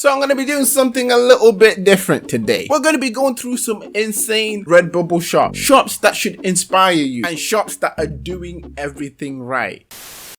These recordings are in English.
So I'm going to be doing something a little bit different today. We're going to be going through some insane Redbubble shops. Shops that should inspire you and shops that are doing everything right.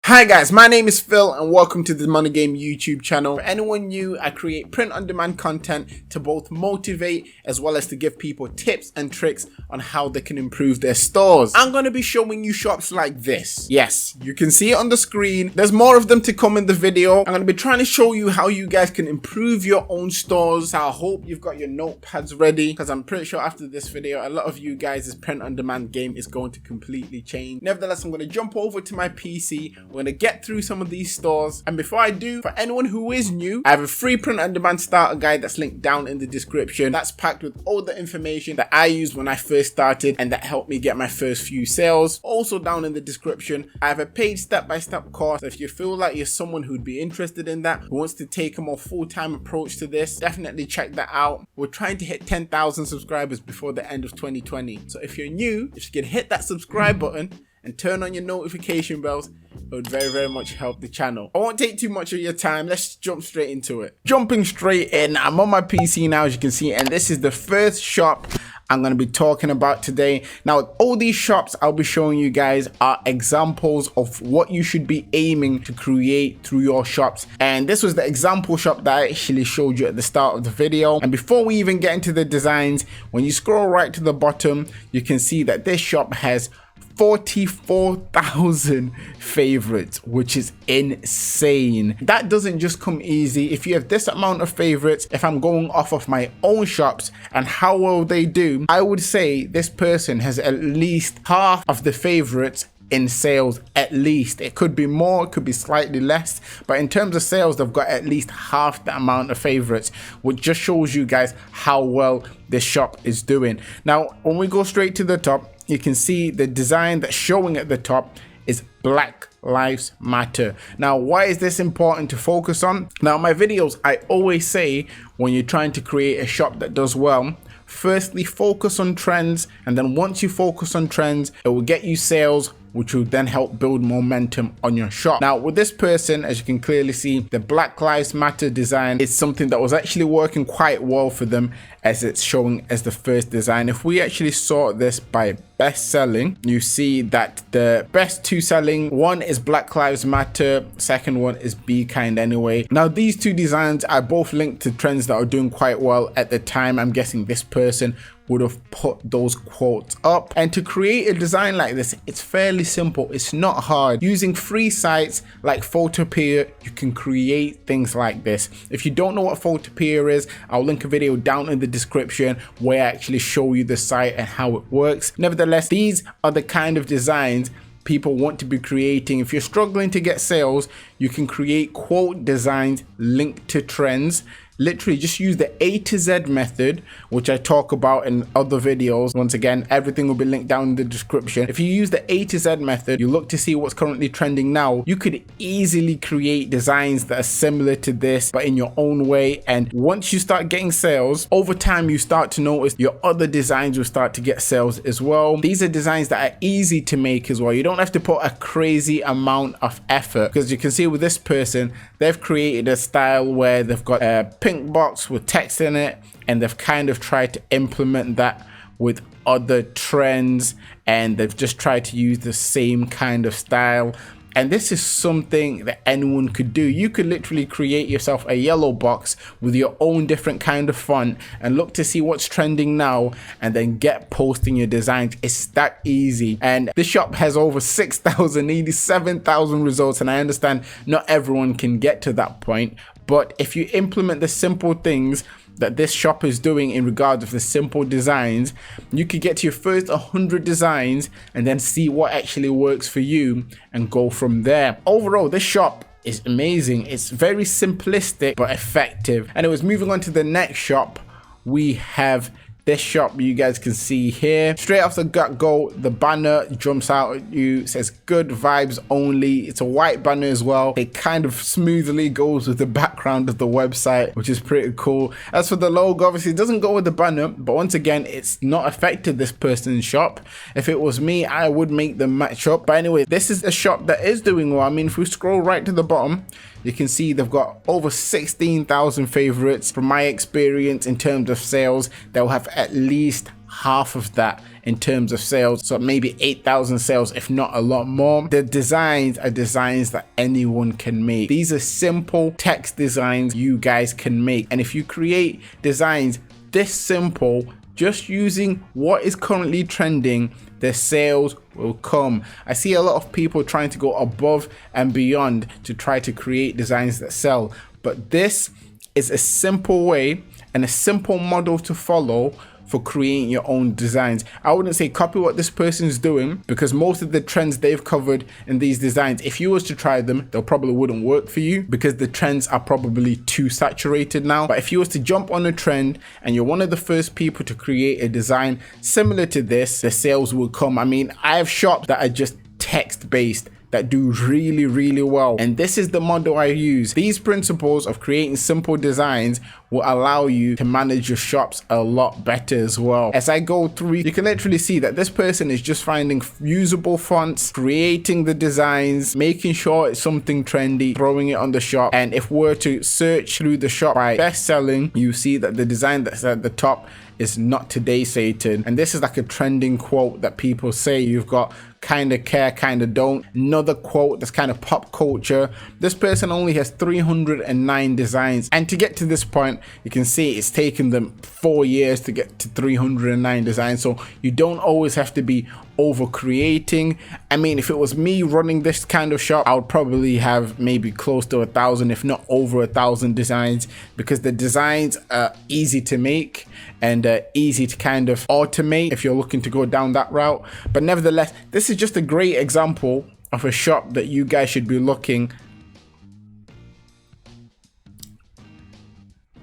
Hi guys, my name is Phil and welcome to the Money Game YouTube channel. For anyone new, I create print-on-demand content to both motivate as well as to give people tips and tricks on how they can improve their stores. I'm going to be showing you shops like this. Yes, you can see it on the screen. There's more of them to come in the video. I'm going to be trying to show you how you guys can improve your own stores. So I hope you've got your notepads ready because I'm pretty sure after this video, a lot of you guys' print-on-demand game is going to completely change. Nevertheless, I'm going to jump over to my PC. We're going to get through some of these stores, and before I do, for anyone who is new, I have a free print-on-demand starter guide that's linked down in the description. That's packed with all the information that I used when I first started and that helped me get my first few sales. Also down in the description, I have a paid step-by-step course. So if you feel like you're someone who'd be interested in that, who wants to take a more full-time approach to this, definitely check that out. We're trying to hit 10,000 subscribers before the end of 2020. So if you're new, if you can hit that subscribe button and turn on your notification bells, it would very much help the channel. I won't take too much of your time. Let's jump straight into it. Jumping straight in, I'm on my PC now, as you can see, and this is the first shop I'm going to be talking about today. Now, all these shops I'll be showing you guys are examples of what you should be aiming to create through your shops. And this was the example shop that I actually showed you at the start of the video. And before we even get into the designs, when you scroll right to the bottom, you can see that this shop has 44,000 favorites, which is insane. That doesn't just come easy. If you have this amount of favorites, if I'm going off of my own shops and how well they do, I would say this person has at least half of the favorites in sales. At least it could be more, it could be slightly less, but in terms of sales, they've got at least half the amount of favorites, which just shows you guys how well this shop is doing. Now, when we go straight to the top, you can see the design that's showing at the top is Black Lives Matter. Now, why is this important to focus on? Now, in my videos, I always say when you're trying to create a shop that does well, firstly, focus on trends. And then once you focus on trends, it will get you sales, which will then help build momentum on your shop. Now, with this person, as you can clearly see, the Black Lives Matter design is something that was actually working quite well for them, as it's showing as the first design. If we actually sort this by best selling, you see that the best two selling, one is Black Lives Matter, second one is Be Kind Anyway. Now, these two designs are both linked to trends that are doing quite well at the time. I'm guessing this person would have put those quotes up. And to create a design like this, it's fairly simple. It's not hard. Using free sites like Photopea, you can create things like this. If you don't know what Photopea is, I'll link a video down in the description where I actually show you the site and how it works. Nevertheless, these are the kind of designs people want to be creating. If you're struggling to get sales, you can create quote designs linked to trends. Literally just use the A to Z method, which I talk about in other videos. Once again, everything will be linked down in the description. If you use the A to Z method, you look to see what's currently trending now. You could easily create designs that are similar to this, but in your own way. And once you start getting sales, over time, you start to notice your other designs will start to get sales as well. These are designs that are easy to make as well. You don't have to put a crazy amount of effort, because you can see with this person, they've created a style where they've got a pink box with text in it, and they've kind of tried to implement that with other trends, and they've just tried to use the same kind of style. And this is something that anyone could do. You could literally create yourself a yellow box with your own different kind of font and look to see what's trending now and then get posting your designs. It's that easy. And this shop has over 6,000, nearly 7,000 results. And I understand not everyone can get to that point, but if you implement the simple things that this shop is doing in regards of the simple designs, you could get to your first 100 designs and then see what actually works for you and go from there. Overall, this shop is amazing. It's very simplistic but effective. Anyways, moving on to the next shop, we have this shop you guys can see here. Straight off the get-go, the banner jumps out at you. It says good vibes only. It's a white banner as well. It kind of smoothly goes with the background of the website, which is pretty cool. As for the logo, obviously it doesn't go with the banner, but once again, it's not affected this person's shop. If it was me, I would make them match up. But anyway, this is a shop that is doing well. I mean, if we scroll right to the bottom, You can see they've got over 16,000 favorites. From my experience in terms of sales, they'll have at least half of that in terms of sales, so maybe 8,000 sales, if not a lot more. The designs are designs that anyone can make. These are simple text designs you guys can make, and if you create designs this simple, just using what is currently trending, the sales will come. I see a lot of people trying to go above and beyond to try to create designs that sell, but this is a simple way and a simple model to follow for creating your own designs. I wouldn't say copy what this person's doing, because most of the trends they've covered in these designs, if you was to try them, they probably wouldn't work for you because the trends are probably too saturated now. But if you was to jump on a trend and you're one of the first people to create a design similar to this, the sales will come. I mean, I have shops that are just text based that do really well, and this is the model I use. These principles of creating simple designs will allow you to manage your shops a lot better as well. As I go through, you can literally see that this person is just finding usable fonts, creating the designs, making sure it's something trendy, throwing it on the shop. And if we're to search through the shop by best selling, you see that the design that's at the top is "Not Today, Satan," and this is like a trending quote that people say. You've got "Kinda care, kinda don't," another quote that's kind of pop culture. This person only has 309 designs, and to get to this point, you can see it's taken them 4 years to get to 309 designs. So you don't always have to be over creating. I mean, if it was me running this kind of shop, I would probably have maybe close to 1,000, if not over 1,000 designs, because the designs are easy to make and easy to kind of automate if you're looking to go down that route. But nevertheless, this is just a great example of a shop that you guys should be looking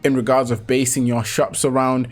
in regards of basing your shops around,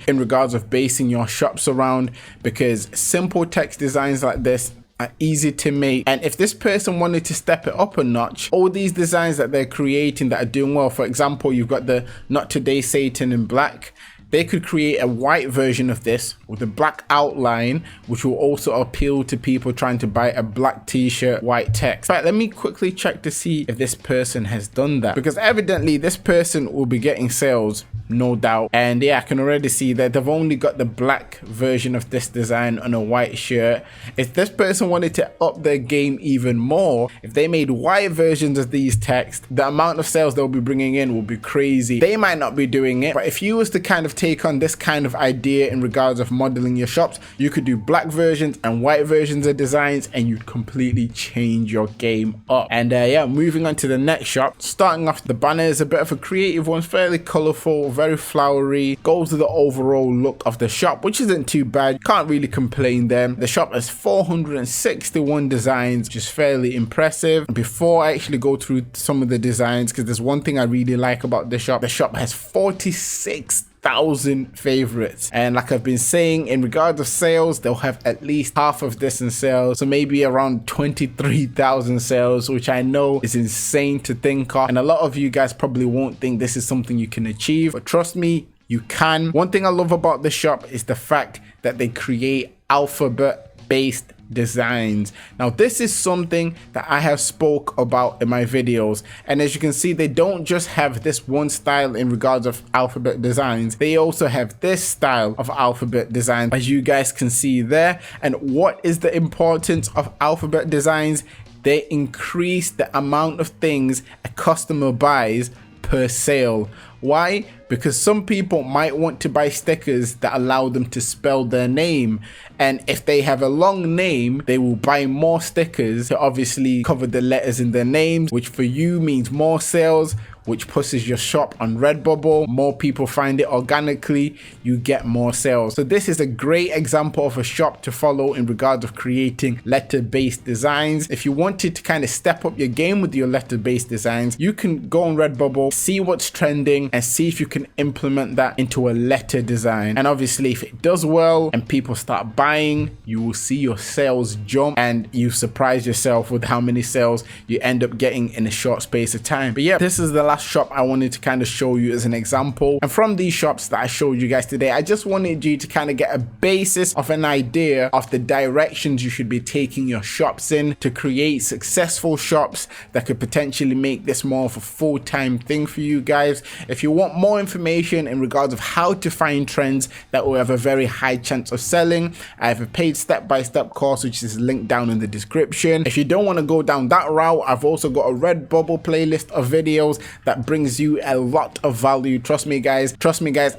because simple text designs like this are easy to make. And if this person wanted to step it up a notch, all these designs that they're creating that are doing well, for example, you've got the "Not Today, Satan" in black. They could create a white version of this with a black outline, which will also appeal to people trying to buy a black t-shirt, white text. Right, let me quickly check to see if this person has done that, because evidently this person will be getting sales, no doubt. And yeah, I can already see that they've only got the black version of this design on a white shirt. If this person wanted to up their game even more, if they made white versions of these texts, the amount of sales they'll be bringing in will be crazy. They might not be doing it, but if you was to kind of take on this kind of idea in regards of modeling your shops, you could do black versions and white versions of designs, and you'd completely change your game up. And yeah, moving on to the next shop. Starting off, the banner is a bit of a creative one, fairly colorful, very flowery, goes with the overall look of the shop, which isn't too bad. Can't really complain there. The shop has 461 designs, which is fairly impressive. Before I actually go through some of the designs, because there's one thing I really like about the shop has 46,000 favorites, and like I've been saying, in regards of sales, they'll have at least half of this in sales, so maybe around 23,000 sales, which I know is insane to think of, and a lot of you guys probably won't think this is something you can achieve, but trust me, you can. One thing I love about the shop is the fact that they create alphabet based designs. Now this is something that I have spoke about in my videos, and as you can see, they don't just have this one style in regards of alphabet designs, they also have this style of alphabet design, as you guys can see there. And what is the importance of alphabet designs? They increase the amount of things a customer buys per sale. Why? Because some people might want to buy stickers that allow them to spell their name, and if they have a long name, they will buy more stickers to obviously cover the letters in their names, which for you means more sales, which pushes your shop on Redbubble. More people find it organically, you get more sales. So this is a great example of a shop to follow in regards of creating letter-based designs. If you wanted to kind of step up your game with your letter-based designs, you can go on Redbubble, see what's trending, selling and see if you can implement that into a letter design. And obviously if it does well and people start buying, you will see your sales jump and you surprise yourself with how many sales you end up getting in a short space of time. But yeah, this is the last shop I wanted to kind of show you as an example. And from these shops that I showed you guys today, I just wanted you to kind of get a basis of an idea of the directions you should be taking your shops in to create successful shops that could potentially make this more of a full-time thing for you guys. If you want more information in regards of how to find trends that will have a very high chance of selling, I have a paid step-by-step course which is linked down in the description. If you don't want to go down that route, I've also got a Redbubble playlist of videos that brings you a lot of value. Trust me guys,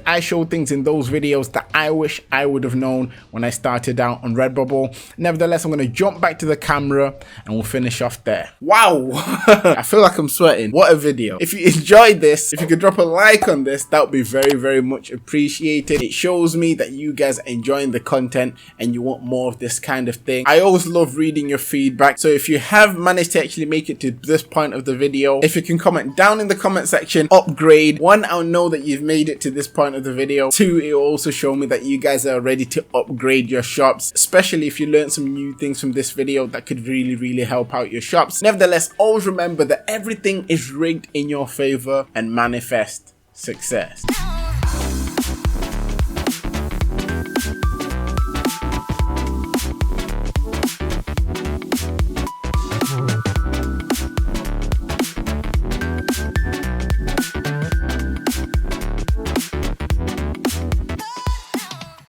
I show things in those videos that I wish I would have known when I started out on Redbubble. Nevertheless, I'm going to jump back to the camera and we'll finish off there. Wow. I feel like I'm sweating. What a video. If you enjoyed this, if you could drop a like on this, that would be very, very much appreciated. It shows me that you guys are enjoying the content and you want more of this kind of thing. I always love reading your feedback. So if you have managed to actually make it to this point of the video, if you can comment down in the comment section, upgrade. 1, I'll know that you've made it to this point of the video. 2, it will also show me that you guys are ready to upgrade your shops, especially if you learned some new things from this video that could really, really help out your shops. Nevertheless, always remember that everything is rigged in your favor and manifest success.